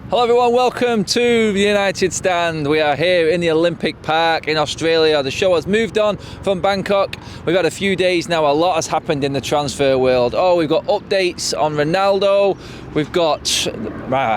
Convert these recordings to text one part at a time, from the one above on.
Hello everyone, welcome to the United Stand. We are here in the Olympic Park in Australia. The show has moved on from Bangkok. We've had a few days now. A lot has happened in the transfer world. We've got updates on Ronaldo. We've got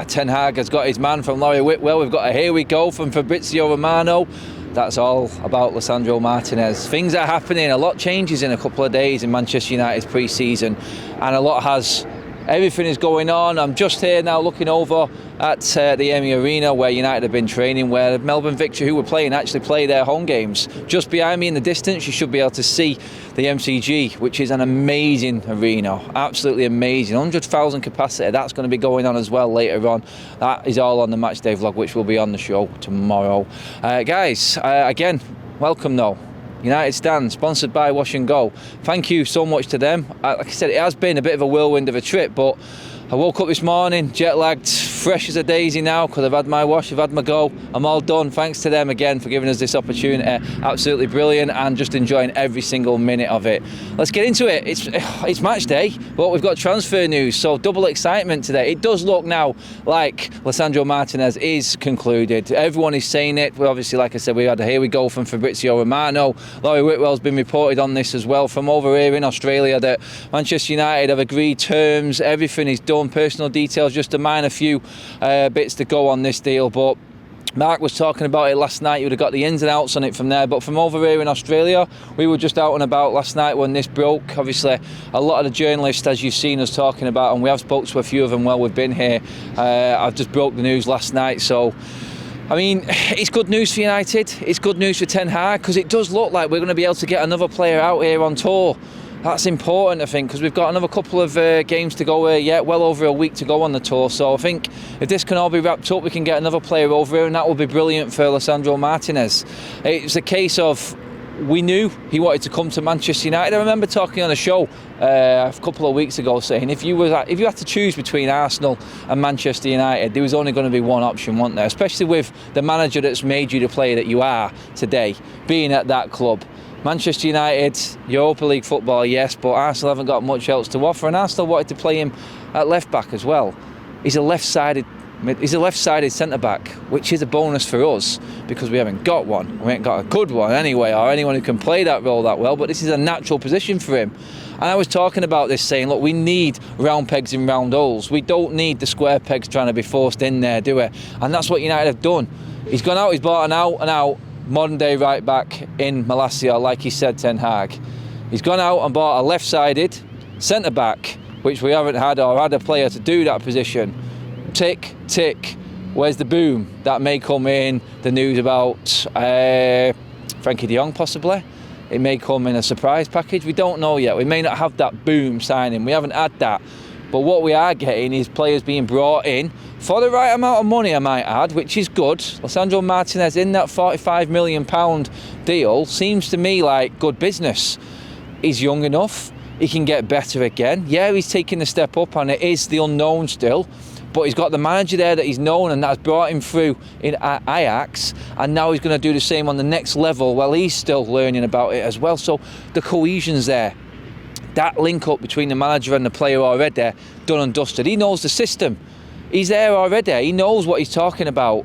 Ten Hag has got his man from Larry Whitwell. We've got a here we go from Fabrizio Romano. That's all about Lisandro Martinez. Things are happening. A lot changes in a couple of days in Manchester United's pre-season, and a lot has. Everything is going on. I'm just here now looking over at the Emmy Arena where United have been training, where Melbourne Victory, who were playing, actually play their home games. Just behind me in the distance, you should be able to see the MCG, which is an amazing arena. Absolutely amazing. 100,000 capacity. That's going to be going on as well later on. That is all on the matchday vlog, which will be on the show tomorrow. Guys, again, welcome though. United Stand, sponsored by Wash and Go. Thank you so much to them. Like I said, it has been a bit of a whirlwind of a trip, but I woke up this morning, jet lagged, fresh as a daisy now, because I've had my wash, I've had my go. I'm all done. Thanks to them again for giving us this opportunity. Absolutely brilliant, and just enjoying every single minute of it. Let's get into it. It's match day, but we've got transfer news, so double excitement today. It does look now like Lisandro Martinez is concluded. Everyone is saying it. We obviously, like I said, we had a here we go from Fabrizio Romano. Larry Whitwell's been reported on this as well from over here in Australia, that Manchester United have agreed terms. Everything is done. Personal details, just a minor few bits to go on this deal, but Mark was talking about it last night. You would have got the ins and outs on it from there, but from over here in Australia, we were just out and about last night when this broke. Obviously, a lot of the journalists, as you've seen us talking about, and we have spoke to a few of them while we've been here. I've just broke the news last night, so I mean, it's good news for United. It's good news for Ten Hag, because it does look like we're going to be able to get another player out here on tour. That's important, I think, because we've got another couple of games to go here, well over a week to go on the tour. So I think if this can all be wrapped up, we can get another player over here, and that will be brilliant for Lisandro Martinez. It's a case of, we knew he wanted to come to Manchester United. I remember talking on a show a couple of weeks ago saying if you had to choose between Arsenal and Manchester United, there was only going to be one option, wasn't there? Especially with the manager that's made you the player that you are today, being at that club. Manchester United, Europa League football, yes, but Arsenal haven't got much else to offer, and Arsenal wanted to play him at left back as well. He's a left-sided centre-back, which is a bonus for us because we haven't got one. We ain't got a good one anyway, or anyone who can play that role that well, but this is a natural position for him. And I was talking about this, saying, look, we need round pegs in round holes. We don't need the square pegs trying to be forced in there, do we? And that's what United have done. He's gone out, he's bought an out modern day right back in Malacia, like he said, Ten Hag. He's gone out and bought a left-sided centre back, which we haven't had, or had a player to do that position. Tick, tick. Where's the boom? That may come in the news about Frankie de Jong possibly. It may come in a surprise package. We don't know yet. We may not have that boom signing. We haven't had that. But what we are getting is players being brought in for the right amount of money, I might add, which is good. Lisandro Martinez in that £45 million deal seems to me like good business. He's young enough. He can get better again. Yeah, he's taking the step up, and it is the unknown still. But he's got the manager there that he's known, and that's brought him through in Ajax, and now he's going to do the same on the next level while he's still learning about it as well. So the cohesion's there. That link up between the manager and the player already done and dusted. He knows the system. He's there already. He knows what he's talking about.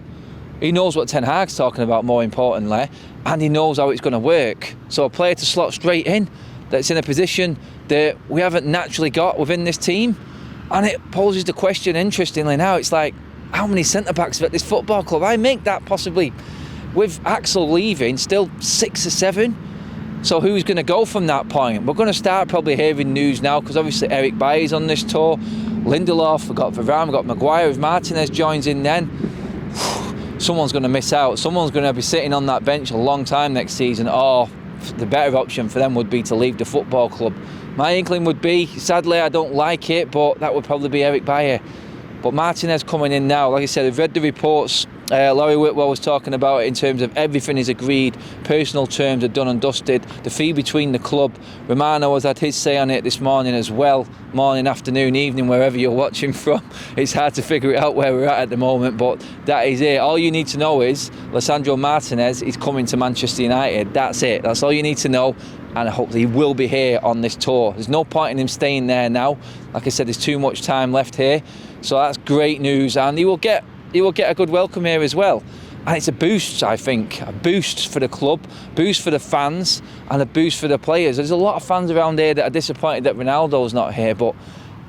He knows what Ten Hag's talking about, more importantly, and he knows how it's going to work. So a player to slot straight in that's in a position that we haven't naturally got within this team. And it poses the question, interestingly now, it's like, how many centre-backs are at this football club? I make that possibly, with Axel leaving, still 6 or 7. So who's going to go from that point? We're going to start probably hearing news now, because obviously Eric Bailly's on this tour. Lindelof, we've got Varane, we've got Maguire. If Martinez joins in then, someone's going to miss out. Someone's going to be sitting on that bench a long time next season, or the better option for them would be to leave the football club. My inkling would be, sadly I don't like it, but that would probably be Eric Bailly. But Martinez coming in now, like I said, I've read the reports. Larry Whitwell was talking about it in terms of everything is agreed, personal terms are done and dusted, the fee between the club. Romano has had his say on it this morning as well, morning, afternoon, evening, wherever you're watching from. It's hard to figure it out where we're at the moment, but that is it. All you need to know is Lisandro Martinez is coming to Manchester United. That's it. That's all you need to know. And hopefully he will be here on this tour. There's no point in him staying there now. Like I said, there's too much time left here. So that's great news. And he will get he will get a good welcome here as well. And it's a boost, I think, a boost for the club, boost for the fans, and a boost for the players. There's a lot of fans around here that are disappointed that Ronaldo's not here, but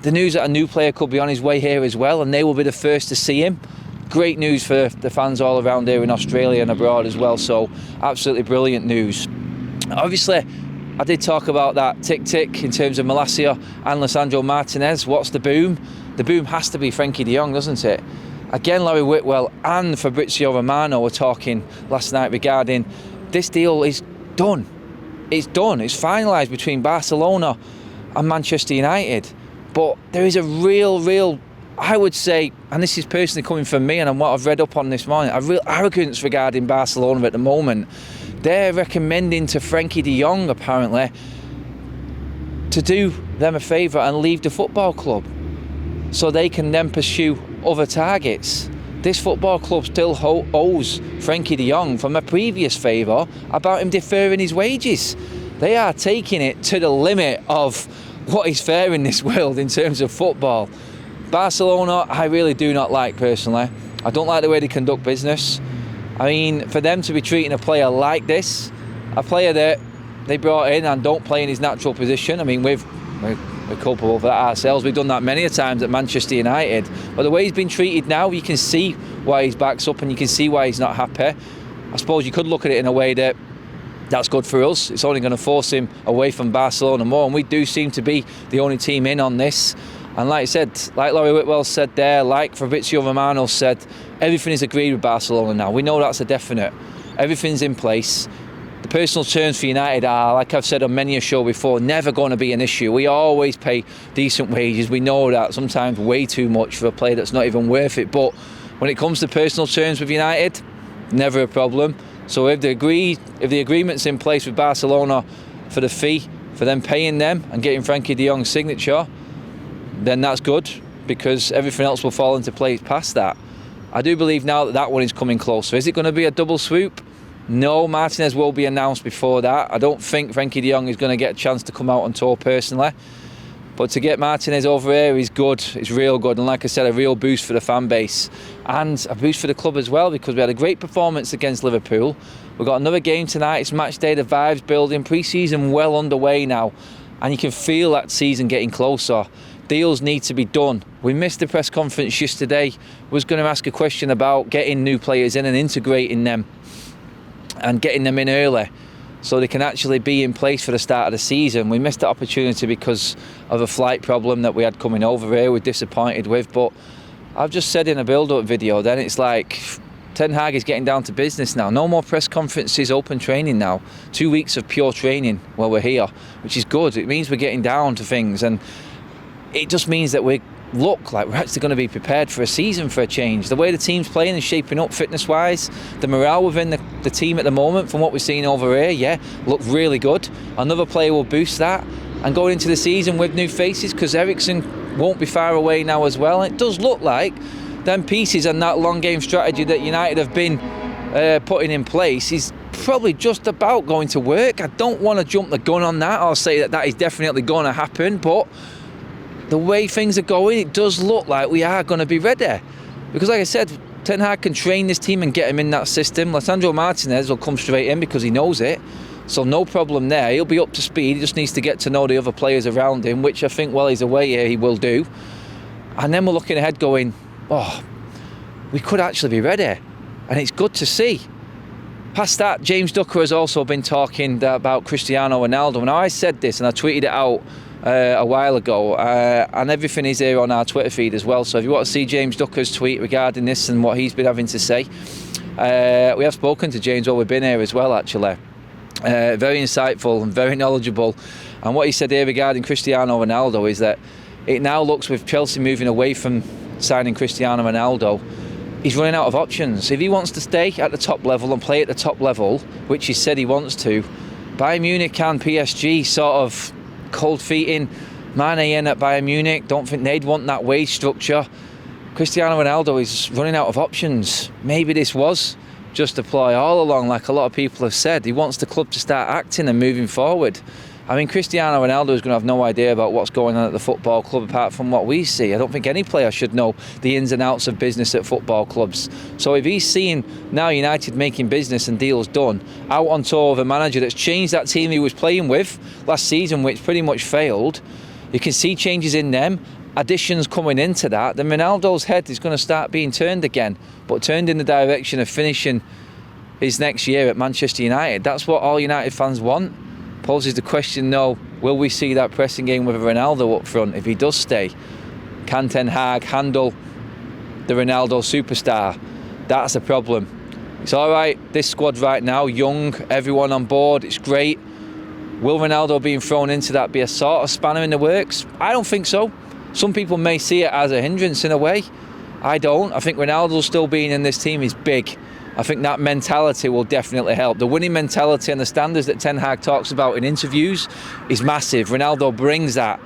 the news that a new player could be on his way here as well, and they will be the first to see him. Great news for the fans all around here in Australia and abroad as well, so absolutely brilliant news. Obviously, I did talk about that tick-tick in terms of Malacia and Lisandro Martinez. What's the boom? The boom has to be Frankie de Jong, doesn't it? Again, Larry Whitwell and Fabrizio Romano were talking last night regarding this deal is done. It's done. It's finalised between Barcelona and Manchester United. But there is a real, I would say, and this is personally coming from me and what I've read up on this morning, a real arrogance regarding Barcelona at the moment. They're recommending to Frankie de Jong, apparently, to do them a favour and leave the football club so they can then pursue other targets. This football club still owes Frankie de Jong from a previous favour about him deferring his wages. They are taking it to the limit of what is fair in this world in terms of football. Barcelona, I really do not like personally. I don't like the way they conduct business. I mean, for them to be treating a player like this, a player that they brought in and don't play in his natural position. I mean, we're culpable of that ourselves. We've done that many a times at Manchester United. But the way he's been treated now, you can see why his back's up and you can see why he's not happy. I suppose you could look at it in a way that that's good for us. It's only going to force him away from Barcelona more, and we do seem to be the only team in on this. And like I said, like Laurie Whitwell said there, like Fabrizio Romano said, everything is agreed with Barcelona now. We know that's a definite. Everything's in place. The personal terms for United are, like I've said on many a show before, never going to be an issue. We always pay decent wages. We know that, sometimes way too much for a player that's not even worth it. But when it comes to personal terms with United, never a problem. So if the agreement's in place with Barcelona for the fee, for them paying them and getting Frankie de Jong's signature, then that's good, because everything else will fall into place past that. I do believe now that that one is coming closer. Is it going to be a double swoop? No, Martinez will be announced before that. I don't think Frankie de Jong is going to get a chance to come out on tour personally. But to get Martinez over here is good. It's real good. And like I said, a real boost for the fan base. And a boost for the club as well, because we had a great performance against Liverpool. We've got another game tonight. It's match day. The vibes building. Pre-season well underway now. And you can feel that season getting closer. Deals need to be done. We missed the press conference yesterday. Was going to ask a question about getting new players in and integrating them and getting them in early so they can actually be in place for the start of the season. We missed that opportunity because of a flight problem that we had coming over here. We're disappointed with, but I've just said in a build-up video then, it's like Ten Hag is getting down to business now. No more press conferences, open training now. 2 weeks of pure training while we're here, which is good. It means we're getting down to things, and it just means that we look like we're actually going to be prepared for a season, for a change. The way the team's playing and shaping up fitness-wise, the morale within the team at the moment, from what we're seeing over here, look really good. Another player will boost that. And going into the season with new faces, because Eriksen won't be far away now as well. And it does look like them pieces and that long game strategy that United have been putting in place is probably just about going to work. I don't want to jump the gun on that or say that that is definitely going to happen, but the way things are going, it does look like we are going to be ready. Because like I said, Ten Hag can train this team and get him in that system. Lisandro Martinez will come straight in because he knows it. So no problem there. He'll be up to speed. He just needs to get to know the other players around him, which I think while he's away here, he will do. And then we're looking ahead going, oh, we could actually be ready. And it's good to see. Past that, James Ducker has also been talking about Cristiano Ronaldo. Now, I said this and I tweeted it out a while ago, and everything is here on our Twitter feed as well. So if you want to see James Ducker's tweet regarding this and what he's been having to say, we have spoken to James while we've been here as well, actually. Very insightful and very knowledgeable. And what he said here regarding Cristiano Ronaldo is that it now looks, with Chelsea moving away from signing Cristiano Ronaldo, he's running out of options. If he wants to stay at the top level and play at the top level, which he said he wants to, Bayern Munich and PSG sort of cold feet in Mane in at Bayern Munich. Don't think they'd want that wage structure. Cristiano Ronaldo is running out of options. Maybe this was just a ploy all along, like a lot of people have said. He wants the club to start acting and moving forward. I mean, Cristiano Ronaldo is going to have no idea about what's going on at the football club apart from what we see. I don't think any player should know the ins and outs of business at football clubs. So if he's seeing now United making business and deals done, out on tour with a manager that's changed that team he was playing with last season, which pretty much failed, you can see changes in them, additions coming into that, then Ronaldo's head is going to start being turned again, but turned in the direction of finishing his next year at Manchester United. That's what all United fans want. Poses the question though, will we see that pressing game with Ronaldo up front if he does stay? Can Ten Hag handle the Ronaldo superstar? That's a problem. It's all right, this squad right now, young, everyone on board, it's great. Will Ronaldo being thrown into that be a sort of spanner in the works? I don't think so. Some people may see it as a hindrance in a way. I don't. I think Ronaldo still being in this team is big. I think that mentality will definitely help. The winning mentality and the standards that Ten Hag talks about in interviews is massive. Ronaldo brings that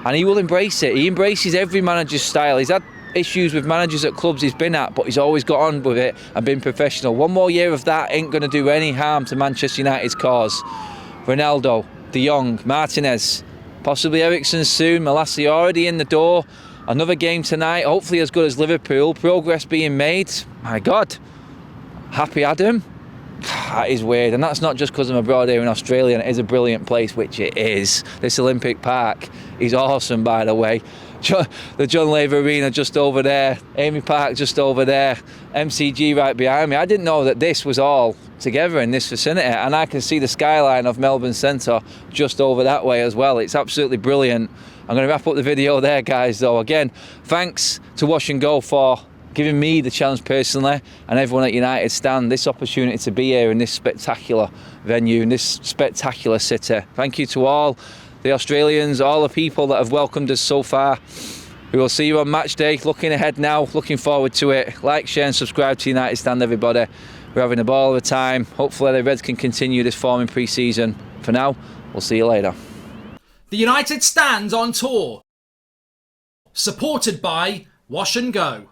and he will embrace it. He embraces every manager's style. He's had issues with managers at clubs he's been at, but he's always got on with it and been professional. One more year of that ain't going to do any harm to Manchester United's cause. Ronaldo, Jong, Martinez, possibly Eriksen soon, Malassi already in the door. Another game tonight, hopefully as good as Liverpool. Progress being made. My God. Happy Adam? That is weird, and that's not just because I'm abroad here in Australia and it is a brilliant place, which it is. This Olympic Park is awesome, by the way. The John Laver Arena just over there, Amy Park just over there, MCG right behind me. I didn't know that this was all together in this vicinity, and I can see the skyline of Melbourne Centre just over that way as well. It's absolutely brilliant. I'm going to wrap up the video there, guys, though. Again, thanks to Wash and Go for giving me the chance personally and everyone at United Stand this opportunity to be here in this spectacular venue, in this spectacular city. Thank you to all the Australians, all the people that have welcomed us so far. We will see you on match day. Looking ahead now, looking forward to it. Like, share and subscribe to United Stand, everybody. We're having a ball of a time. Hopefully the Reds can continue this form in pre-season. For now, we'll see you later. The United Stand on tour. Supported by Wash and Go.